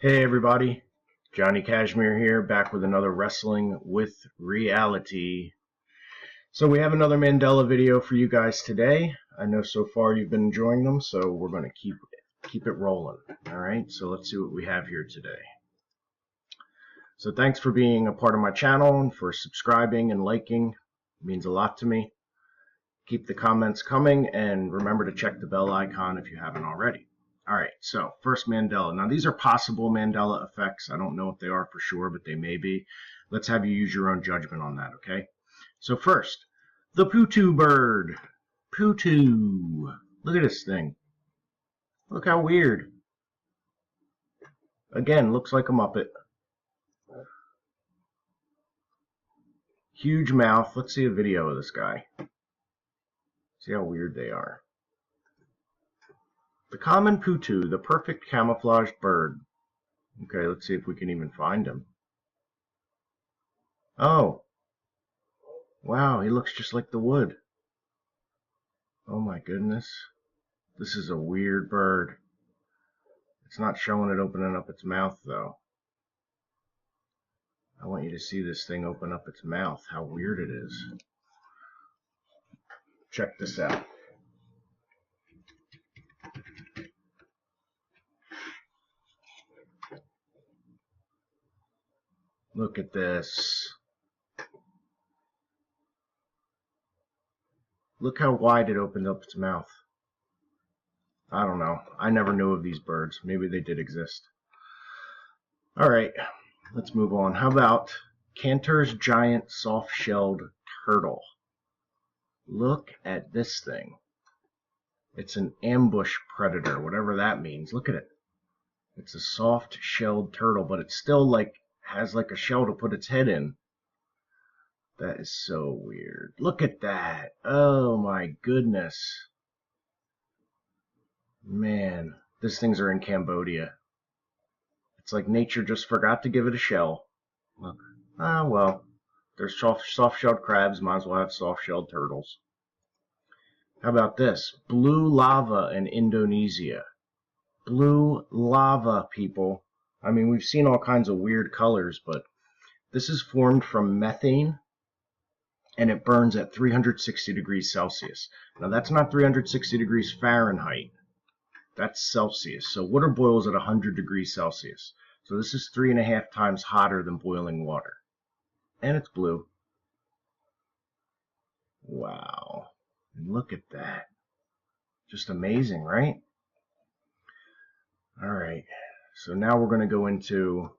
Hey everybody, Johnny Kashmere here, back with another Wrestling with Reality. So we have another Mandela video for you guys today. I know so far you've been enjoying them, so we're going to keep it rolling. Alright, so let's see what we have here today. So thanks for being a part of my channel and for subscribing and liking. It means a lot to me. Keep the comments coming and remember to check the bell icon if you haven't already. Alright, so first Mandela. Now these are possible Mandela effects. I don't know if they are for sure, but they may be. Let's have you use your own judgment on that, okay? So first, the Potoo Bird. Potoo. Look at this thing. Look how weird. Again, looks like a Muppet. Huge mouth. Let's see a video of this guy. See how weird they are. The common Potoo, the perfect camouflaged bird. Okay, let's see if we can even find him. Oh. Wow, he looks just like the wood. Oh my goodness. This is a weird bird. It's not showing it opening up its mouth though. I want you to see this thing open up its mouth, how weird it is. Check this out. Look at this. Look how wide it opened up its mouth. I don't know. I never knew of these birds. Maybe they did exist. Alright, let's move on. How about Cantor's giant soft-shelled turtle? Look at this thing. It's an ambush predator, whatever that means. Look at it. It's a soft-shelled turtle, but it's still like has like a shell to put its head in. That is so weird. Look at that. Oh my goodness. Man, these things are in Cambodia. It's like nature just forgot to give it a shell. Look. Ah, well. There's soft-shelled crabs. Might as well have soft-shelled turtles. How about this? Blue lava in Indonesia. Blue lava, people. I mean, we've seen all kinds of weird colors, but this is formed from methane, and it burns at 360 degrees Celsius. Now, that's not 360 degrees Fahrenheit. That's Celsius. So water boils at 100 degrees Celsius. So this is 3.5 times hotter than boiling water. And it's blue. Wow. And look at that. Just amazing, right? All right. So now we're going to go into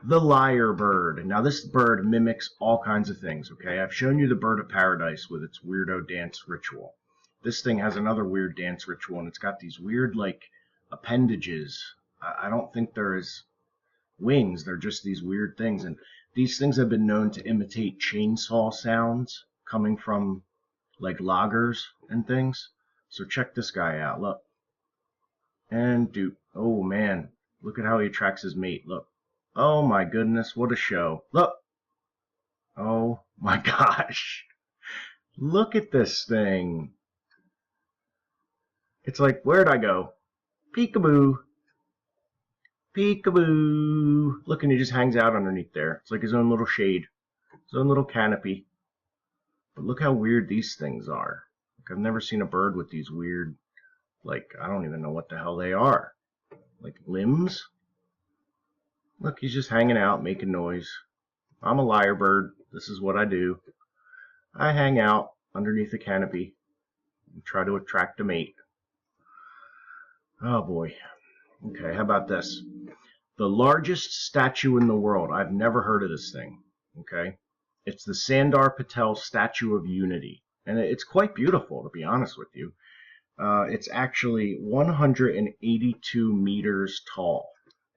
the Lyrebird. Now this bird mimics all kinds of things, okay? I've shown you the bird of paradise with its weirdo dance ritual. This thing has another weird dance ritual, and it's got these weird, like, appendages. I don't think they're wings. They're just these weird things. And these things have been known to imitate chainsaw sounds coming from, like, loggers and things. So check this guy out. Look. And dude, oh man, look at how he attracts his mate. Look. Oh my goodness, what a show. Look. Oh my gosh. Look at this thing. It's like, where'd I go? Peekaboo. Peekaboo. Look, and he just hangs out underneath there. It's like his own little shade. His own little canopy. But look how weird these things are. Like, I've never seen a bird with these weird, like, I don't even know what the hell they are. Like limbs? Look, he's just hanging out, making noise. I'm a lyrebird. This is what I do. I hang out underneath a canopy and try to attract a mate. Oh boy. Okay, how about this? The largest statue in the world. I've never heard of this thing. Okay? It's the Sardar Patel Statue of Unity. And it's quite beautiful, to be honest with you. It's actually 182 meters tall,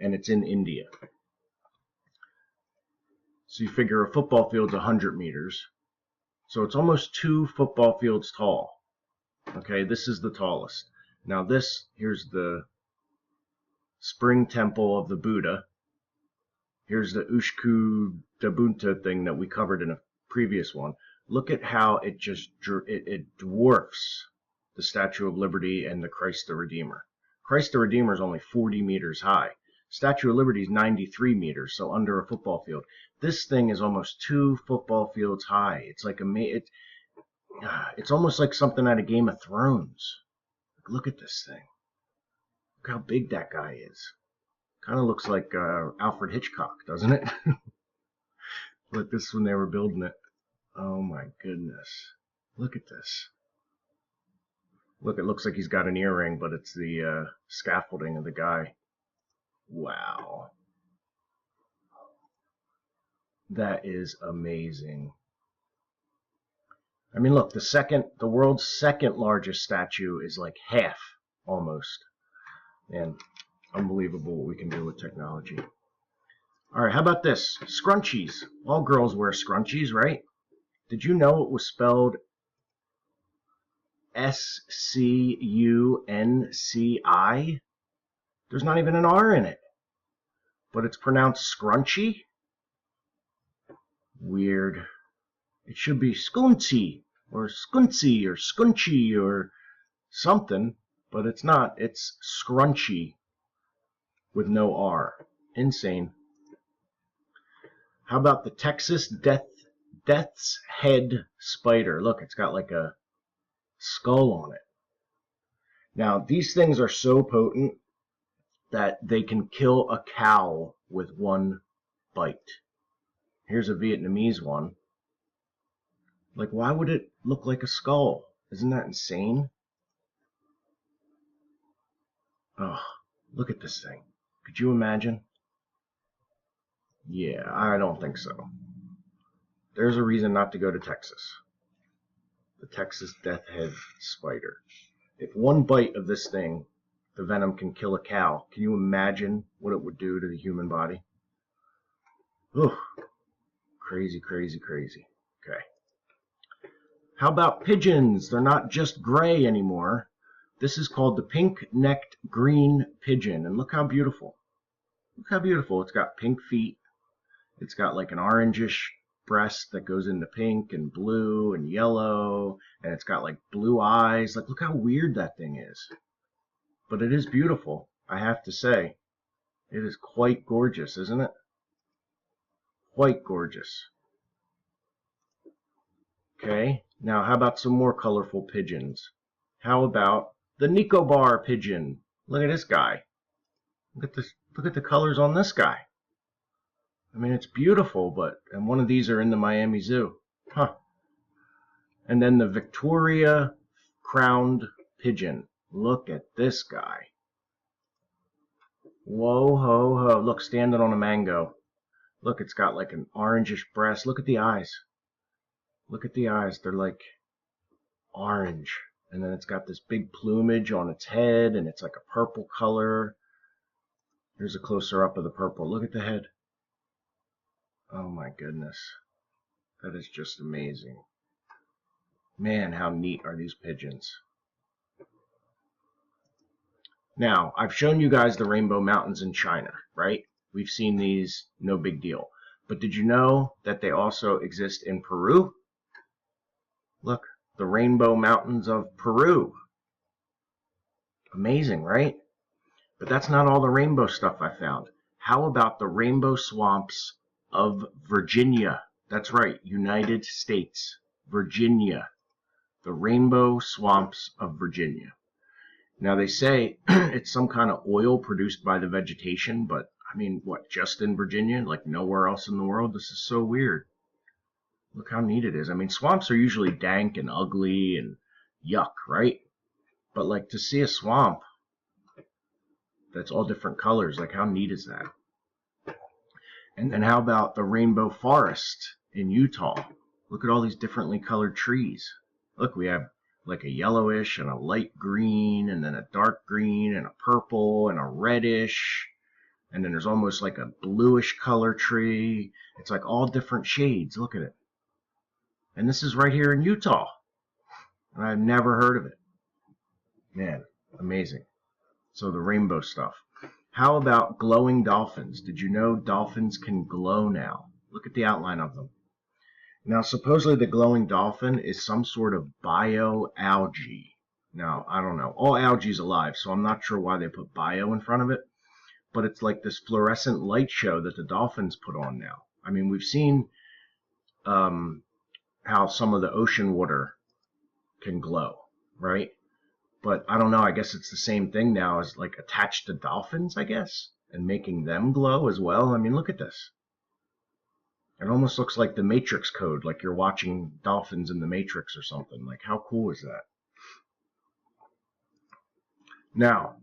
and it's in India. So you figure a football field's 100 meters. So it's almost 2 football fields tall. Okay, this is the tallest. Now this, here's the spring temple of the Buddha. Here's the Ushku Dabunta thing that we covered in a previous one. Look at how it just it dwarfs the Statue of Liberty and the Christ the Redeemer. Christ the Redeemer is only 40 meters high. Statue of Liberty is 93 meters, so under a football field. This thing is almost 2 football fields high. It's like it's almost like something out of Game of Thrones. Look at this thing. Look how big that guy is. Kind of looks like Alfred Hitchcock, doesn't it? Like this when they were building it. Oh my goodness. Look at this. Look, it looks like he's got an earring, but it's the scaffolding of the guy. Wow. That is amazing. I mean, look, the world's second largest statue is like half, almost. And unbelievable what we can do with technology. All right, how about this? Scrunchies. All girls wear scrunchies, right? Did you know it was spelled S-C-U-N-C-I? There's not even an R in it. But it's pronounced Scrunchie? Weird. It should be Scunci or Scunci or Scunchie or something, but it's not. It's Scrunchie with no R. Insane. How about the Texas Death's Head spider? Look, it's got like a skull on it. Now, these things are so potent that they can kill a cow with one bite. Here's a Vietnamese one. Like, why would it look like a skull? Isn't that insane? Oh, look at this thing. Could you imagine? Yeah, I don't think so. There's a reason not to go to Texas. The Texas Deathhead spider. If one bite of this thing, the venom can kill a cow, can you imagine what it would do to the human body? Ugh. Crazy, crazy, crazy. Okay. How about pigeons? They're not just gray anymore. This is called the pink-necked green pigeon. And look how beautiful. Look how beautiful. It's got pink feet. It's got like an orangish breast that goes into pink and blue and yellow. And it's got like blue eyes. Like, look how weird that thing is. But it is beautiful, I have to say. It is quite gorgeous, isn't it? Quite gorgeous. Okay, now how about some more colorful pigeons? How about the Nicobar Pigeon? Look at this guy. Look at this. Look at the colors on this guy. I mean, it's beautiful, and one of these are in the Miami Zoo. Huh. And then the Victoria Crowned Pigeon. Look at this guy. Whoa, ho, ho. Look, standing on a mango. Look, it's got like an orangish breast. Look at the eyes. Look at the eyes. They're like orange. And then it's got this big plumage on its head, and it's like a purple color. Here's a closer up of the purple. Look at the head. Oh my goodness. That is just amazing. Man, how neat are these pigeons. Now, I've shown you guys the Rainbow Mountains in China, right? We've seen these, no big deal. But did you know that they also exist in Peru? Look, the Rainbow Mountains of Peru. Amazing, right? But that's not all the rainbow stuff I found. How about the rainbow swamps of Virginia? That's right, United States, Virginia. The rainbow swamps of Virginia. Now they say it's some kind of oil produced by the vegetation, but I mean, what, just in Virginia? Like nowhere else in the world? This is so weird. Look how neat it is. I mean, swamps are usually dank and ugly and yuck, right? But like to see a swamp that's all different colors, like how neat is that? And then how about the rainbow forest in Utah? Look at all these differently colored trees. Look, we have like a yellowish and a light green and then a dark green and a purple and a reddish. And then there's almost like a bluish color tree. It's like all different shades. Look at it. And this is right here in Utah. And I've never heard of it. Man, amazing. So the rainbow stuff. How about glowing dolphins? Did you know dolphins can glow now? Look at the outline of them. Now, supposedly the glowing dolphin is some sort of bioalgae. Now, I don't know. All algae is alive, so I'm not sure why they put bio in front of it. but it's like this fluorescent light show that the dolphins put on now. I mean, we've seen how some of the ocean water can glow, right? But I don't know, I guess it's the same thing now as like attached to dolphins, I guess, and making them glow as well. I mean, look at this. It almost looks like the Matrix code, like you're watching dolphins in the Matrix or something. Like, how cool is that? Now,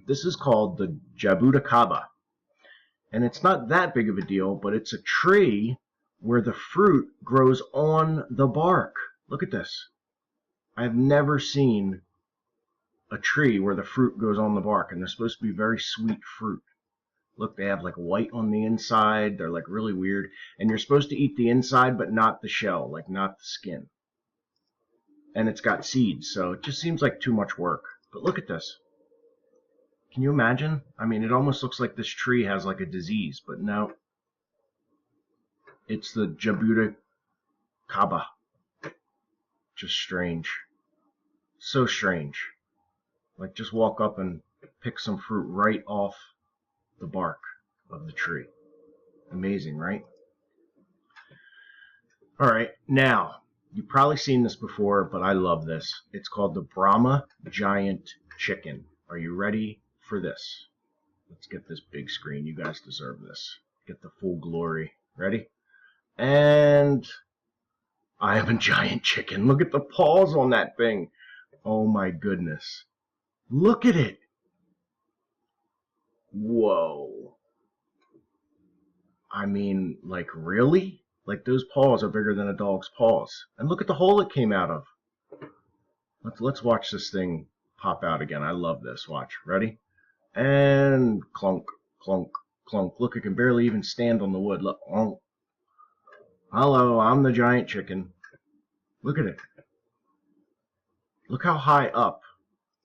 this is called the Jabuticaba. And it's not that big of a deal, but it's a tree where the fruit grows on the bark. Look at this. I've never seen a tree where the fruit goes on the bark, and they're supposed to be very sweet fruit. Look, they have like white on the inside. They're like really weird. And you're supposed to eat the inside, but not the shell, like not the skin. And it's got seeds, so it just seems like too much work. But look at this. Can you imagine? I mean, it almost looks like this tree has like a disease, but no. It's the Jabuticaba. Just strange. So strange. Like, just walk up and pick some fruit right off the bark of the tree. Amazing, right? All right, now, you've probably seen this before, but I love this. It's called the Brahma giant chicken. Are you ready for this? Let's get this big screen. You guys deserve this. Get the full glory. Ready? And I am a giant chicken. Look at the paws on that thing. Oh my goodness. Look at it. Whoa. I mean, like, really? Like, those paws are bigger than a dog's paws. And look at the hole it came out of. Let's watch this thing pop out again. I love this. Watch. Ready? And clunk, clunk, clunk. Look, it can barely even stand on the wood. Look. Oh. Hello, I'm the giant chicken. Look at it. Look how high up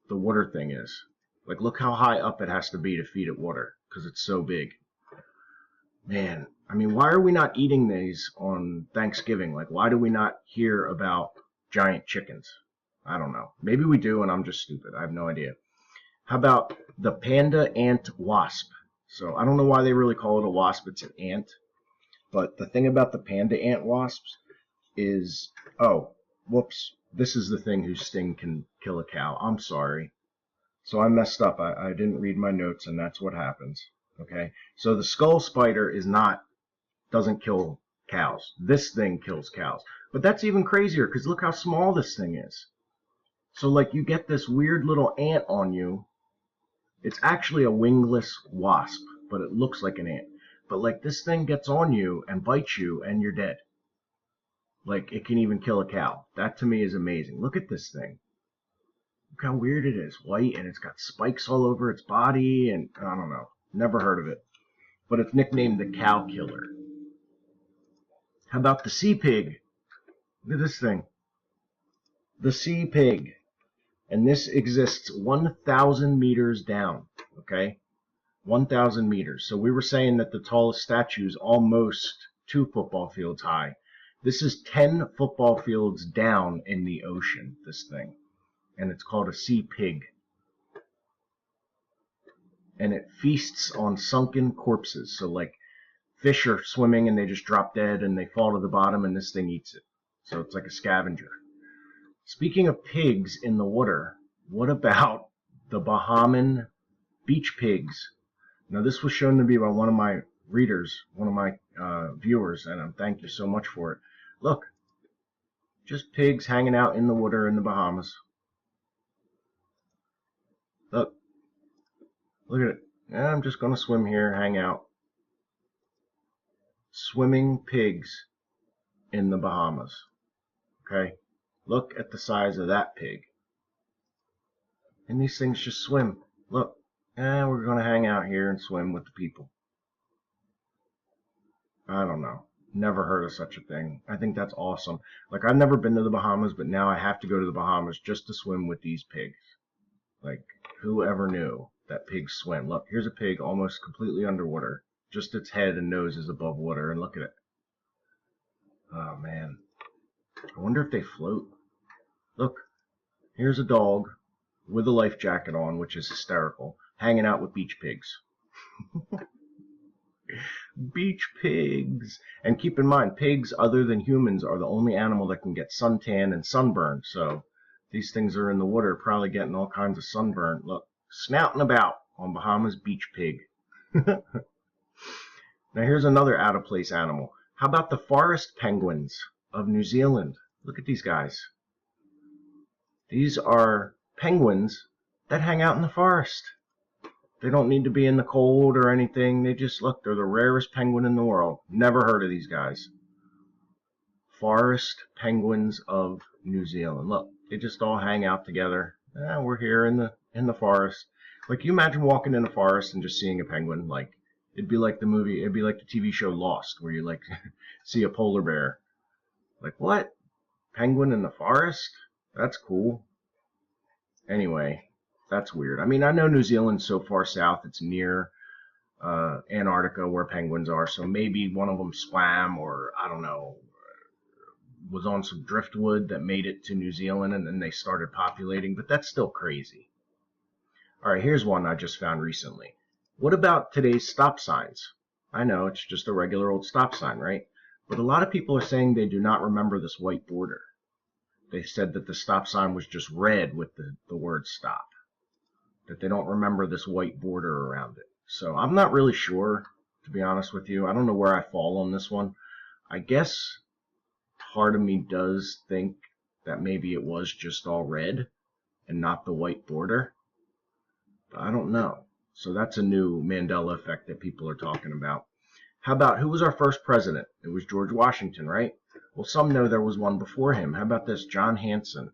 the water thing is. Like, look how high up it has to be to feed it water, because it's so big. Man, I mean, why are we not eating these on Thanksgiving? Like, why do we not hear about giant chickens? I don't know. Maybe we do, and I'm just stupid. I have no idea. How about the Panda Ant Wasp? So, I don't know why they really call it a wasp. It's an ant. But the thing about the Panda Ant Wasps is... Oh, whoops. This is the thing whose sting can kill a cow. I'm sorry. So I messed up. I didn't read my notes, and that's what happens. Okay? So the skull spider doesn't kill cows. This thing kills cows. But that's even crazier, because look how small this thing is. So, like, you get this weird little ant on you. It's actually a wingless wasp, but it looks like an ant. But, like, this thing gets on you and bites you, and you're dead. Like, it can even kill a cow. That, to me, is amazing. Look at this thing. Look how weird it is. White, and it's got spikes all over its body, and I don't know. Never heard of it. But it's nicknamed the cow killer. How about the sea pig? Look at this thing. The sea pig. And this exists 1,000 meters down. Okay? 1,000 meters. So we were saying that the tallest statue is almost 2 football fields high. This is 10 football fields down in the ocean, this thing. And it's called a sea pig. And it feasts on sunken corpses. So, like, fish are swimming and they just drop dead and they fall to the bottom and this thing eats it. So it's like a scavenger. Speaking of pigs in the water, what about the Bahama Beach Pigs? Now, this was shown to me by one of my readers, one of my viewers, and thank you so much for it. Look, just pigs hanging out in the water in the Bahamas. Look at it. Yeah, I'm just going to swim here, hang out. Swimming pigs in the Bahamas. Okay? Look at the size of that pig. And these things just swim. Look. We're going to hang out here and swim with the people. I don't know. Never heard of such a thing. I think that's awesome. Like, I've never been to the Bahamas, but now I have to go to the Bahamas just to swim with these pigs. Like, whoever knew that pigs swim? Look, here's a pig almost completely underwater. Just its head and nose is above water, and look at it. Oh, man. I wonder if they float. Look, here's a dog with a life jacket on, which is hysterical, hanging out with beach pigs. Beach pigs. And keep in mind, pigs other than humans are the only animal that can get suntan and sunburn. So these things are in the water probably getting all kinds of sunburn. Look, snouting about on Bahama's beach pig. Now here's another out of place animal. How about the forest penguins of New Zealand? Look at these guys. These are penguins that hang out in the forest. They don't need to be in the cold or anything. They just, look, they're the rarest penguin in the world. Never heard of these guys. Forest penguins of New Zealand. Look, they just all hang out together. We're here in the forest. Like, you imagine walking in the forest and just seeing a penguin. Like, it'd be like the TV show Lost, where you like see a polar bear. Like, what? Penguin in the forest? That's cool. Anyway, that's weird. I mean, I know New Zealand's so far south, it's near Antarctica where penguins are, so maybe one of them swam, or I don't know, was on some driftwood that made it to New Zealand and then they started populating, but that's still crazy. All right, here's one I just found recently. What about today's stop signs? I know, it's just a regular old stop sign, right? But a lot of people are saying they do not remember this white border. They said that the stop sign was just red with the word stop, that they don't remember this white border around it. So I'm not really sure, to be honest with you. I don't know where I fall on this one. I guess part of me does think that maybe it was just all red and not the white border. But I don't know. So that's a new Mandela effect that people are talking about. How about, who was our first president? It was George Washington, right? Well, some know there was one before him. How about this? John Hanson.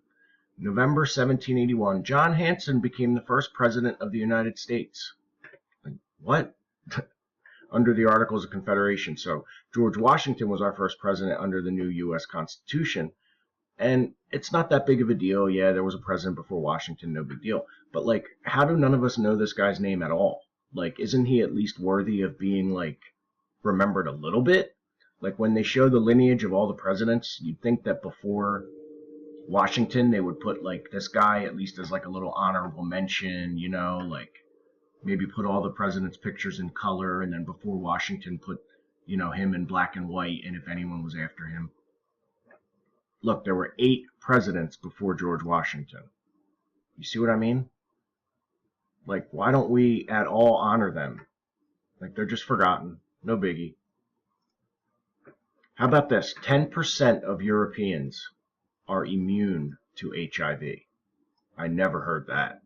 November 1781, John Hanson became the first president of the United States. Like, what? Under the Articles of Confederation. So George Washington was our first president under the new U.S. Constitution. And it's not that big of a deal. Yeah, there was a president before Washington, no big deal. But, like, how do none of us know this guy's name at all? Like, isn't he at least worthy of being, like, remembered a little bit? Like, when they show the lineage of all the presidents, you'd think that before Washington, they would put, like, this guy at least as, like, a little honorable mention, you know, like, maybe put all the presidents' pictures in color, and then before Washington put, you know, him in black and white, and if anyone was after him. Look, there were 8 presidents before George Washington. You see what I mean? Like, why don't we at all honor them? Like, they're just forgotten. No biggie. How about this? 10% of Europeans are immune to HIV. I never heard that.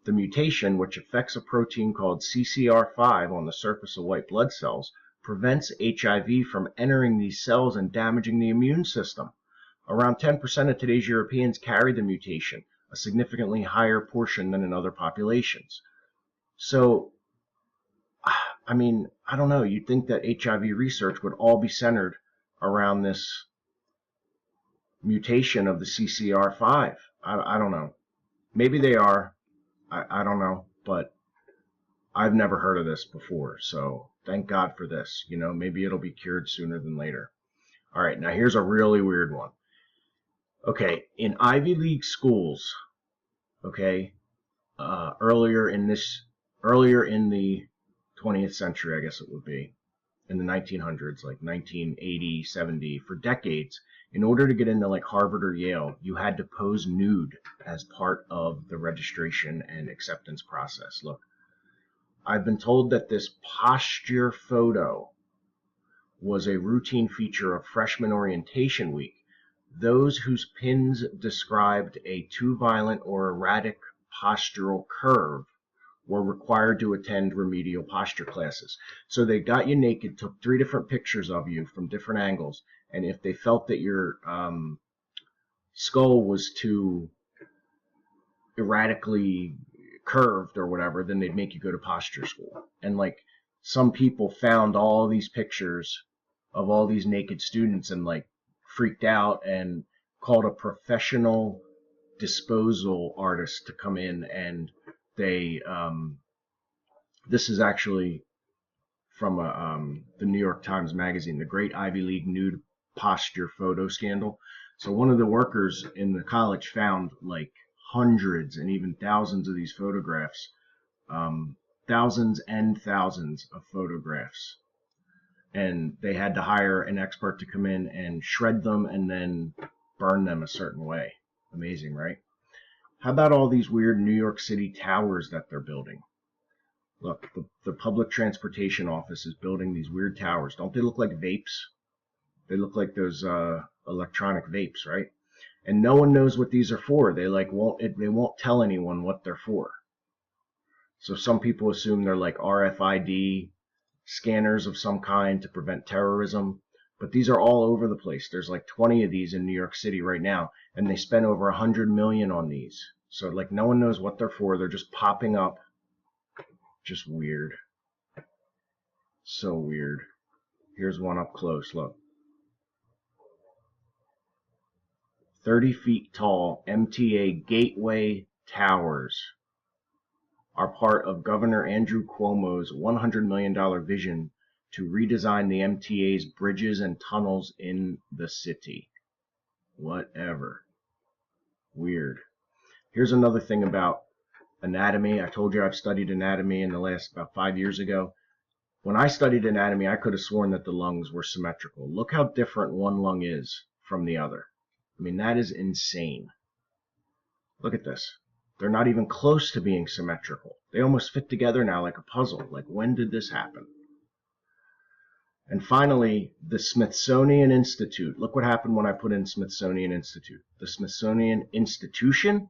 The mutation, which affects a protein called CCR5 on the surface of white blood cells, prevents HIV from entering these cells and damaging the immune system. Around 10% of today's Europeans carry the mutation, a significantly higher portion than in other populations. So, I mean, I don't know. You'd think that HIV research would all be centered around this mutation of the CCR5. I don't know. Maybe they are. I don't know. But I've never heard of this before. So thank God for this. You know, maybe it'll be cured sooner than later. All right, now here's a really weird one. Okay, in Ivy League schools, okay, earlier in the 20th century, I guess it would be, in the 1900s, like 1980, 70, for decades, in order to get into like Harvard or Yale, you had to pose nude as part of the registration and acceptance process. Look, I've been told that this posture photo was a routine feature of freshman orientation week. Those whose pins described a too violent or erratic postural curve were required to attend remedial posture classes. So they got you naked, took 3 different pictures of you from different angles, and if they felt that your skull was too erratically curved or whatever, then they'd make you go to posture school. And like, some people found all these pictures of all these naked students and like freaked out and called a professional disposal artist to come in, and they this is actually from the New York Times magazine, the Great Ivy League Nude Posture Photo Scandal. So one of the workers in the college found like hundreds and even thousands of these photographs thousands and thousands of photographs. And they had to hire an expert to come in and shred them and then burn them a certain way. Amazing, right? How about all these weird New York City towers that they're building? Look, the public transportation office is building these weird towers. Don't they look like vapes? They look like those electronic vapes, right? And no one knows what these are for. They won't tell anyone what they're for. So some people assume they're like RFID scanners of some kind to prevent terrorism. But these are all over the place. There's like 20 of these in New York City right now, and they spent over $100 million on these. So like no one knows what they're for. They're just popping up. Just weird. So weird. Here's one up close. Look. 30 feet tall MTA Gateway Towers are part of Governor Andrew Cuomo's $100 million vision to redesign the MTA's bridges and tunnels in the city. Whatever. Weird. Here's another thing about anatomy. I told you I've studied anatomy in the last about 5 years ago. When I studied anatomy, I could have sworn that the lungs were symmetrical. Look how different one lung is from the other. I mean, that is insane. Look at this. They're not even close to being symmetrical. They almost fit together now like a puzzle. Like, when did this happen? And finally, the Smithsonian Institute. Look what happened when I put in Smithsonian Institute. The Smithsonian Institution?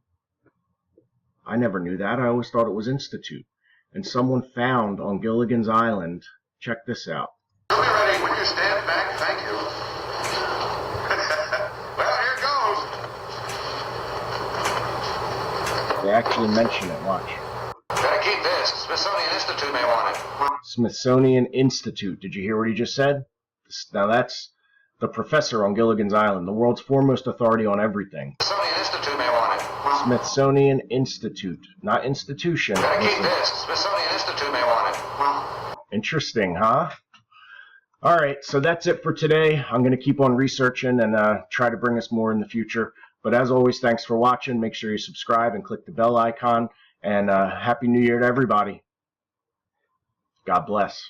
I never knew that. I always thought it was Institute. And someone found on Gilligan's Island, check this out. You'll be ready when you stand back. Thank you. Well, here goes. They actually mention it. Watch. Better keep this. Smithsonian Institute may want it. Smithsonian Institute. Did you hear what he just said? Now that's the professor on Gilligan's Island, the world's foremost authority on everything. Smithsonian Institute may want it. Smithsonian Institute, not institution. Better keep this. Smithsonian Institute may want it. Interesting, huh? All right, so that's it for today. I'm going to keep on researching and try to bring us more in the future. But as always, thanks for watching. Make sure you subscribe and click the bell icon. And Happy New Year to everybody. God bless.